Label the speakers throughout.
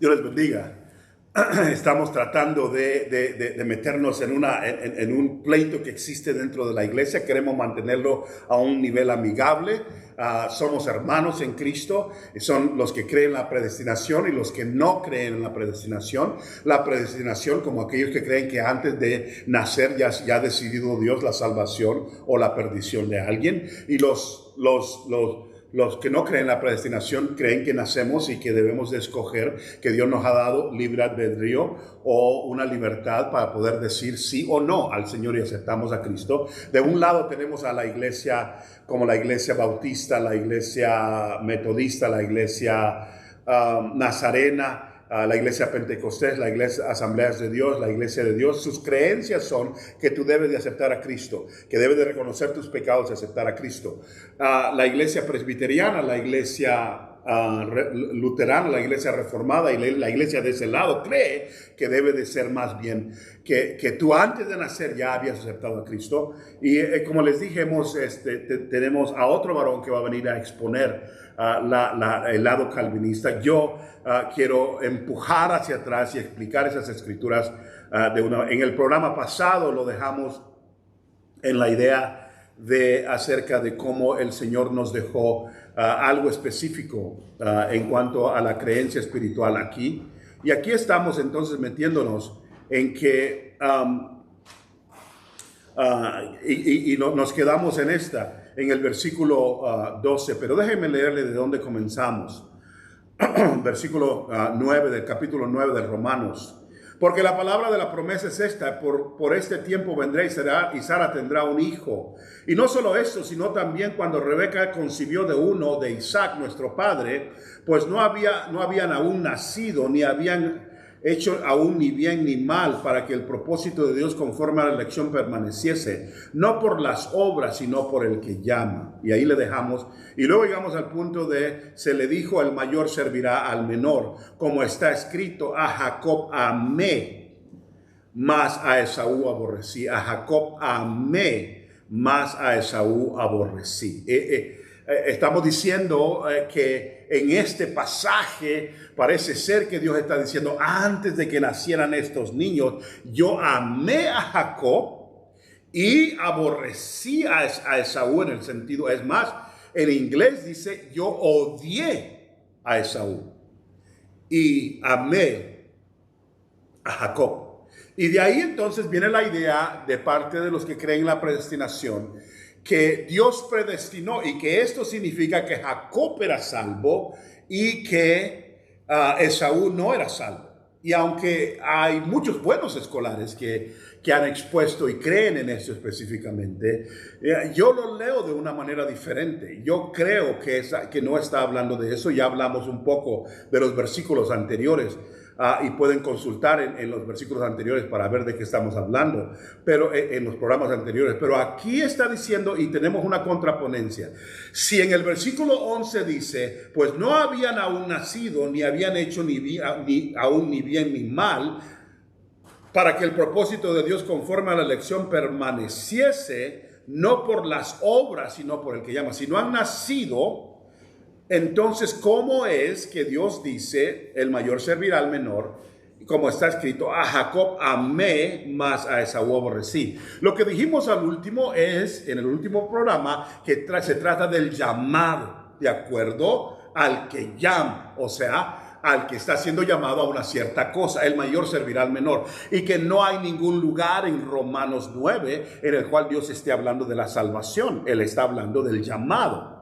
Speaker 1: Dios les bendiga. Estamos tratando de meternos en un pleito que existe dentro de la iglesia. Queremos mantenerlo a un nivel amigable. Somos hermanos en Cristo. Son los que creen en la predestinación y los que no creen en la predestinación. La predestinación, como aquellos que creen que antes de nacer ya ha decidido Dios la salvación o la perdición de alguien. Y los que no creen en la predestinación creen que nacemos y que debemos de escoger, que Dios nos ha dado libre albedrío o una libertad para poder decir sí o no al Señor y aceptamos a Cristo. De un lado tenemos a la iglesia como la iglesia bautista, la iglesia metodista, la iglesia nazarena, la iglesia pentecostés, la iglesia asambleas de Dios, la iglesia de Dios. Sus creencias son que tú debes de aceptar a Cristo, que debes de reconocer tus pecados y aceptar a Cristo. La iglesia presbiteriana, la iglesia luterana, la iglesia reformada y la iglesia de ese lado cree que debe de ser más bien que tú antes de nacer ya habías aceptado a Cristo. Y como les dije, tenemos a otro varón que va a venir a exponer el lado calvinista. Yo quiero empujar hacia atrás y explicar esas escrituras en el programa pasado lo dejamos en la idea acerca de cómo el Señor nos dejó algo específico en cuanto a la creencia espiritual aquí. Y aquí estamos entonces metiéndonos en que nos quedamos en el versículo 12, pero déjenme leerle de dónde comenzamos. Versículo 9 del capítulo 9 de Romanos. Porque la palabra de la promesa es esta: por este tiempo vendré y Sara tendrá un hijo. Y no solo eso, sino también cuando Rebeca concibió de Isaac, nuestro padre, pues no habían aún nacido, ni habían hecho aún ni bien ni mal, para que el propósito de Dios conforme a la elección permaneciese, no por las obras, sino por el que llama. Y ahí le dejamos. Y luego llegamos al punto se le dijo: el mayor servirá al menor, como está escrito: a Jacob amé, mas a Esaú aborrecí. A Jacob amé, mas a Esaú aborrecí. Estamos diciendo que en este pasaje parece ser que Dios está diciendo: antes de que nacieran estos niños, yo amé a Jacob y aborrecí a Esaú, en el sentido, es más, en inglés dice: yo odié a Esaú y amé a Jacob. Y de ahí entonces viene la idea de parte de los que creen en la predestinación, que Dios predestinó y que esto significa que Jacob era salvo y que Esaú no era salvo. Y aunque hay muchos buenos escolares que han expuesto y creen en esto específicamente, yo lo leo de una manera diferente. Yo creo que no está hablando de eso. Ya hablamos un poco de los versículos anteriores. Y pueden consultar en los versículos anteriores para ver de qué estamos hablando, pero en los programas anteriores. Pero aquí está diciendo, y tenemos una contraponencia. Si en el versículo 11 dice: pues no habían aún nacido, ni habían hecho aún ni bien ni mal, para que el propósito de Dios conforme a la elección permaneciese, no por las obras, sino por el que llama. Si no han nacido, entonces, ¿cómo es que Dios dice: el mayor servirá al menor? Como está escrito: a Jacob amé, mas a Esaú aborrecí. Lo que dijimos al último en el último programa, que se trata del llamado, de acuerdo al que llama, o sea, al que está siendo llamado a una cierta cosa. El mayor servirá al menor. Y que no hay ningún lugar en Romanos 9 en el cual Dios esté hablando de la salvación. Él está hablando del llamado.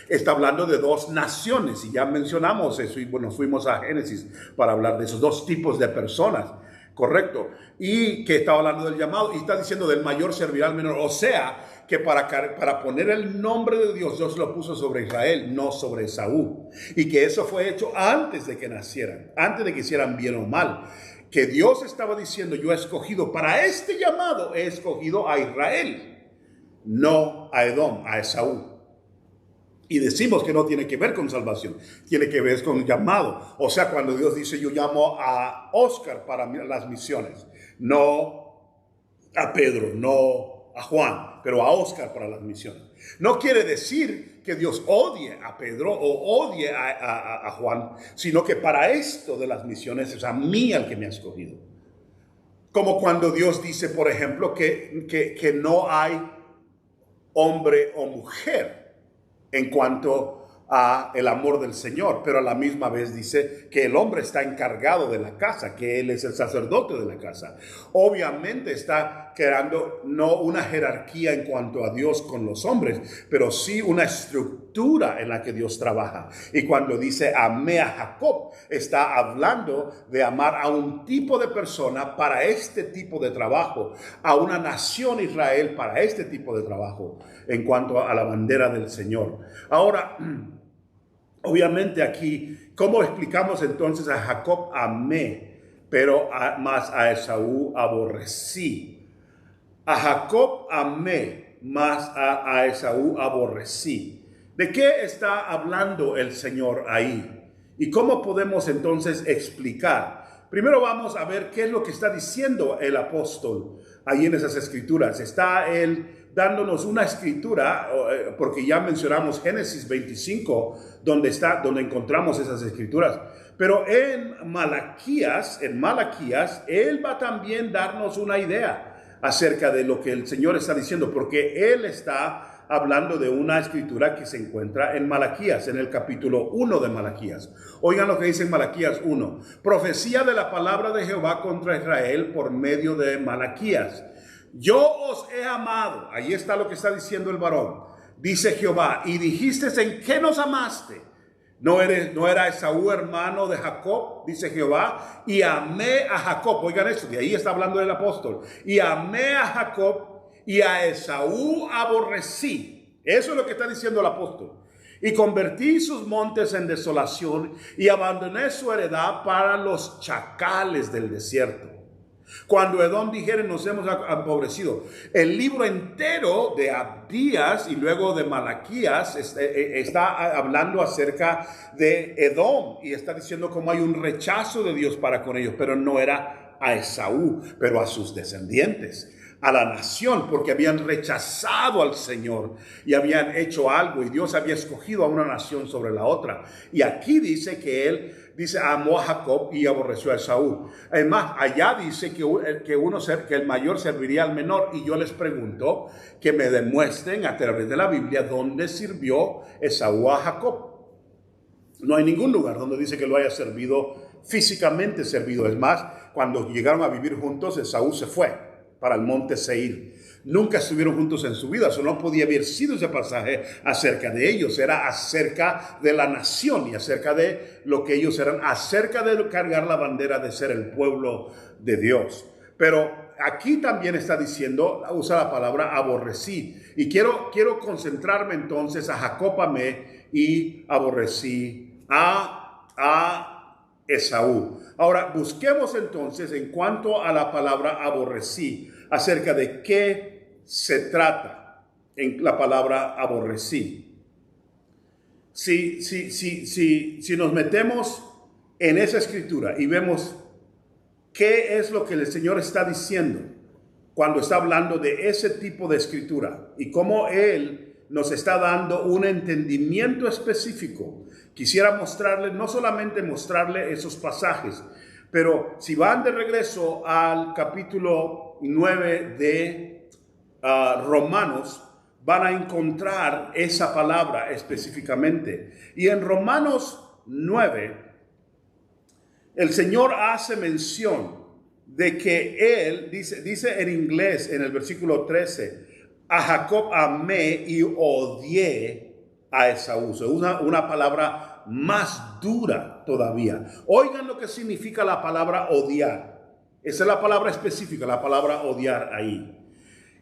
Speaker 1: Está hablando de dos naciones, y ya mencionamos eso, y bueno, fuimos a Génesis para hablar de esos dos tipos de personas, correcto, y que está hablando del llamado, y está diciendo: del mayor servirá al menor. O sea, que para poner el nombre de Dios, Dios lo puso sobre Israel, no sobre Esaú, y que eso fue hecho antes de que nacieran, antes de que hicieran bien o mal, que Dios estaba diciendo: yo he escogido, para este llamado he escogido a Israel, no a Edom, a Esaú. Y decimos que no tiene que ver con salvación, tiene que ver con llamado. O sea, cuando Dios dice: yo llamo a Oscar para las misiones, no a Pedro, no a Juan, pero a Oscar para las misiones. No quiere decir que Dios odie a Pedro o odie a Juan, sino que para esto de las misiones es a mí al que me ha escogido. Como cuando Dios dice, por ejemplo, que no hay hombre o mujer en cuanto a el amor del Señor, pero a la misma vez dice que el hombre está encargado de la casa, que él es el sacerdote de la casa. Obviamente está creando no una jerarquía en cuanto a Dios con los hombres, pero sí una estructura en la que Dios trabaja. Y cuando dice amé a Jacob, está hablando de amar a un tipo de persona para este tipo de trabajo, a una nación Israel para este tipo de trabajo en cuanto a la bandera del Señor. Ahora, obviamente aquí, ¿cómo explicamos entonces a Jacob amé, pero más a Esaú aborrecí? A Jacob amé, más a Esaú aborrecí. ¿De qué está hablando el Señor ahí? ¿Y cómo podemos entonces explicar? Primero vamos a ver qué es lo que está diciendo el apóstol ahí en esas escrituras. Está él dándonos una escritura, porque ya mencionamos Génesis 25, donde encontramos esas escrituras. Pero en Malaquías, él va también darnos una idea acerca de lo que el Señor está diciendo, porque él está hablando de una escritura que se encuentra en Malaquías, en el capítulo 1 de Malaquías. Oigan lo que dice en Malaquías 1. Profecía de la palabra de Jehová contra Israel por medio de Malaquías. Yo os he amado. Ahí está lo que está diciendo el varón. Dice Jehová, y dijiste, ¿en qué nos amaste? ¿No era Esaú hermano de Jacob? Dice Jehová, y amé a Jacob. Oigan esto, de ahí está hablando el apóstol. Y amé a Jacob y a Esaú aborrecí. Eso es lo que está diciendo el apóstol. Y convertí sus montes en desolación y abandoné su heredad para los chacales del desierto. Cuando Edom dijere, nos hemos empobrecido. El libro entero de Abdías y luego de Malaquías está hablando acerca de Edom y está diciendo cómo hay un rechazo de Dios para con ellos, pero no era a Esaú, pero a sus descendientes, a la nación, porque habían rechazado al Señor y habían hecho algo y Dios había escogido a una nación sobre la otra. Y aquí dice que él amó a Jacob y aborreció a Esaú. Además, allá dice que el mayor serviría al menor. Y yo les pregunto que me demuestren a través de la Biblia dónde sirvió Esaú a Jacob. No hay ningún lugar donde dice que lo haya servido, físicamente servido. Es más, cuando llegaron a vivir juntos, Esaú se fue para el monte Seir. Nunca estuvieron juntos en su vida, eso no podía haber sido ese pasaje acerca de ellos, era acerca de la nación y acerca de lo que ellos eran, acerca de cargar la bandera de ser el pueblo de Dios. Pero aquí también está diciendo, usa la palabra aborrecí, y quiero concentrarme entonces a Jacob amé y aborrecí a Esaú. Ahora, busquemos entonces en cuanto a la palabra aborrecí, acerca de qué se trata en la palabra aborrecí. Si nos metemos en esa escritura y vemos qué es lo que el Señor está diciendo cuando está hablando de ese tipo de escritura y cómo Él nos está dando un entendimiento específico, quisiera mostrarle, no solamente mostrarle esos pasajes, pero si van de regreso al capítulo 9 de Romanos, van a encontrar esa palabra específicamente. Y en Romanos 9, el Señor hace mención de que Él, dice en inglés en el versículo 13, a Jacob amé y odié a Esaú. Se usa una palabra más dura todavía. Oigan lo que significa la palabra odiar. Esa es la palabra específica, la palabra odiar ahí.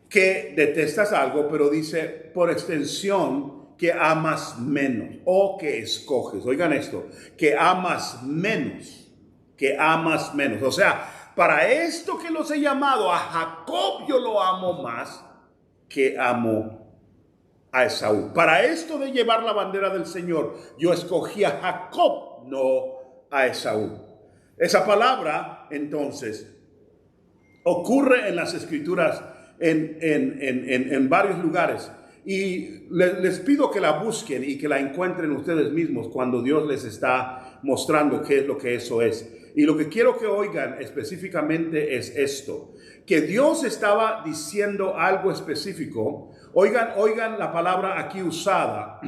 Speaker 1: Que detestas algo, pero dice por extensión que amas menos o que escoges. Oigan esto, que amas menos, que amas menos. O sea, para esto que los he llamado a Jacob yo lo amo más que amo a Esaú. Para esto de llevar la bandera del Señor, yo escogí a Jacob, no a Esaú. Esa palabra, entonces, ocurre en las Escrituras en varios lugares. Y les pido que la busquen y que la encuentren ustedes mismos cuando Dios les está mostrando qué es lo que eso es. Y lo que quiero que oigan específicamente es esto, que Dios estaba diciendo algo específico. Oigan la palabra aquí usada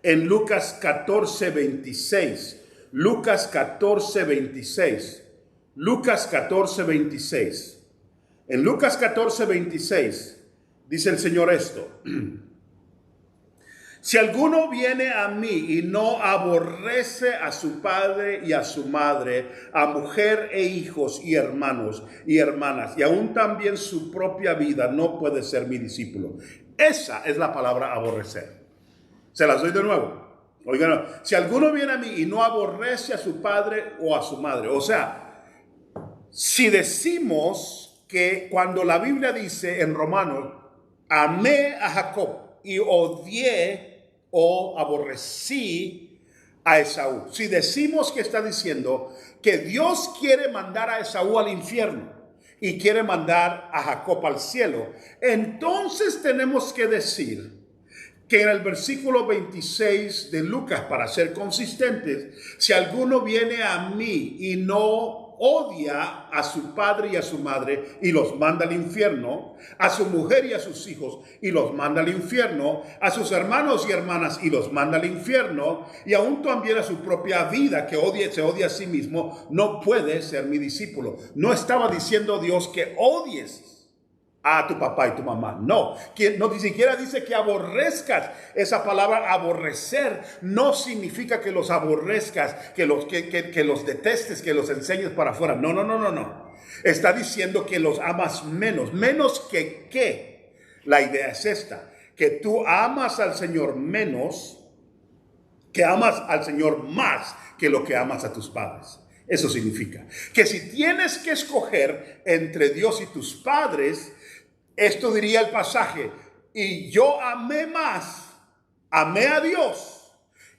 Speaker 1: en Lucas 14:26. Lucas 14:26. Lucas 14:26. En Lucas 14:26 dice el Señor esto: si alguno viene a mí y no aborrece a su padre y a su madre, a mujer e hijos y hermanos y hermanas, y aún también su propia vida, no puede ser mi discípulo. Esa es la palabra aborrecer. Se las doy de nuevo. Oigan, si alguno viene a mí y no aborrece a su padre o a su madre, o sea, si decimos que cuando la Biblia dice en Romanos, amé a Jacob y odié o aborrecí a Esaú. Si decimos que está diciendo que Dios quiere mandar a Esaú al infierno y quiere mandar a Jacob al cielo, entonces tenemos que decir que en el versículo 26 de Lucas, para ser consistentes, si alguno viene a mí y no odia a su padre y a su madre y los manda al infierno, a su mujer y a sus hijos y los manda al infierno, a sus hermanos y hermanas y los manda al infierno, y aún también a su propia vida que se odia a sí mismo, no puede ser mi discípulo. No estaba diciendo Dios que odies a tu papá y tu mamá. No, ni siquiera dice que aborrezcas. Esa palabra aborrecer no significa que los aborrezcas, que los detestes, que los enseñes para afuera. No. Está diciendo que los amas menos. Menos que qué. La idea es esta, que tú amas al Señor menos, que amas al Señor más que lo que amas a tus padres. Eso significa que si tienes que escoger entre Dios y tus padres, esto diría el pasaje: y yo amé a Dios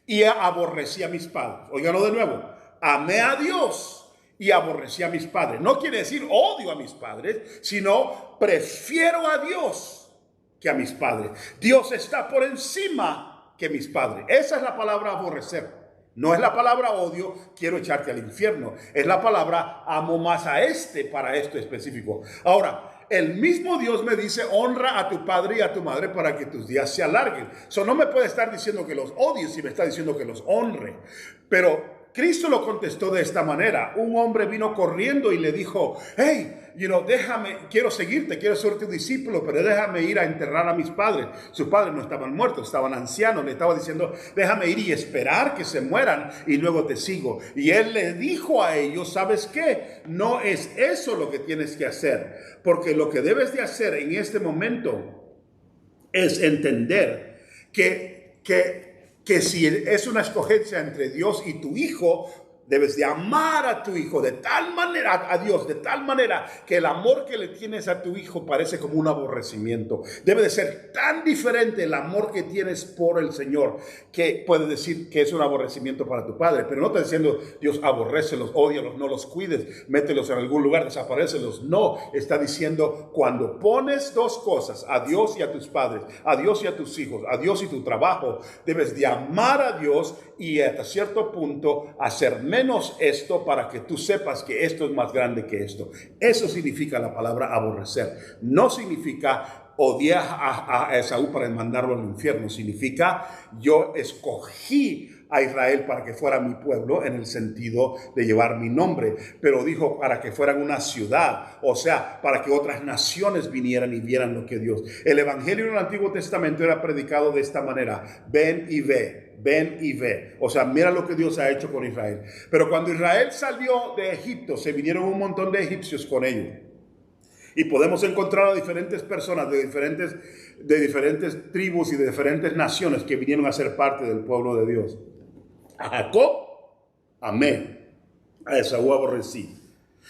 Speaker 1: y aborrecí a mis padres. Óiganlo de nuevo: amé a Dios y aborrecí a mis padres. No quiere decir odio a mis padres, sino prefiero a Dios que a mis padres. Dios está por encima que mis padres. Esa es la palabra aborrecer. No es la palabra odio, quiero echarte al infierno. Es la palabra amo más a para esto específico. Ahora, el mismo Dios me dice: honra a tu padre y a tu madre para que tus días se alarguen. Eso no me puede estar diciendo que los odie si me está diciendo que los honre. Pero Cristo lo contestó de esta manera. Un hombre vino corriendo y le dijo: hey, déjame, quiero seguirte, quiero ser tu discípulo, pero déjame ir a enterrar a mis padres. Sus padres no estaban muertos, estaban ancianos. Le estaba diciendo: déjame ir y esperar que se mueran y luego te sigo. Y él le dijo a ellos: ¿sabes qué? No es eso lo que tienes que hacer, porque lo que debes de hacer en este momento es entender que si es una escogencia entre Dios y tu hijo, debes de amar a tu hijo de tal manera, a Dios, de tal manera que el amor que le tienes a tu hijo parece como un aborrecimiento. Debe de ser tan diferente el amor que tienes por el Señor, que puede decir que es un aborrecimiento para tu padre. Pero no está diciendo Dios abórrecelos, ódialos, no los cuides, mételos en algún lugar, desaparécelos. No, está diciendo: cuando pones dos cosas, a Dios y a tus padres, a Dios y a tus hijos, a Dios y tu trabajo, debes de amar a Dios y hasta cierto punto hacer menos esto para que tú sepas que esto es más grande que esto. Eso significa la palabra aborrecer. No significa odiar a Esaú para mandarlo al infierno. Significa: yo escogí a Israel para que fuera mi pueblo, en el sentido de llevar mi nombre, pero dijo para que fueran una ciudad, o sea, para que otras naciones vinieran y vieran lo que Dios. El evangelio en el Antiguo Testamento era predicado de esta manera: ven y ve. Ven y ve. O sea, mira lo que Dios ha hecho con Israel. Pero cuando Israel salió de Egipto, se vinieron un montón de egipcios con ellos. Y podemos encontrar a diferentes personas de diferentes tribus y de diferentes naciones que vinieron a ser parte del pueblo de Dios. A Jacob amé, a Esaú aborrecí.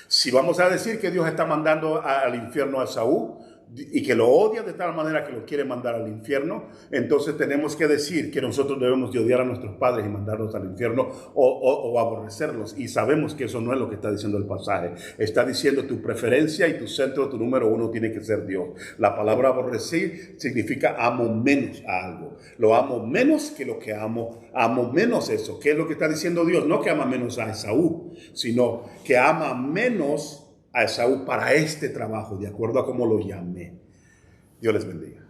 Speaker 1: Si vamos a decir que Dios está mandando al infierno a Esaú, y que lo odia de tal manera que lo quiere mandar al infierno, entonces tenemos que decir que nosotros debemos de odiar a nuestros padres y mandarlos al infierno o aborrecerlos. Y sabemos que eso no es lo que está diciendo el pasaje. Está diciendo tu preferencia y tu centro, tu número uno tiene que ser Dios. La palabra aborrecer significa amo menos a algo. Lo amo menos que lo que amo. Amo menos eso. ¿Qué es lo que está diciendo Dios? No que ama menos a Esaú, sino que ama menos a Esaú para este trabajo, de acuerdo a cómo lo llamé. Dios les bendiga.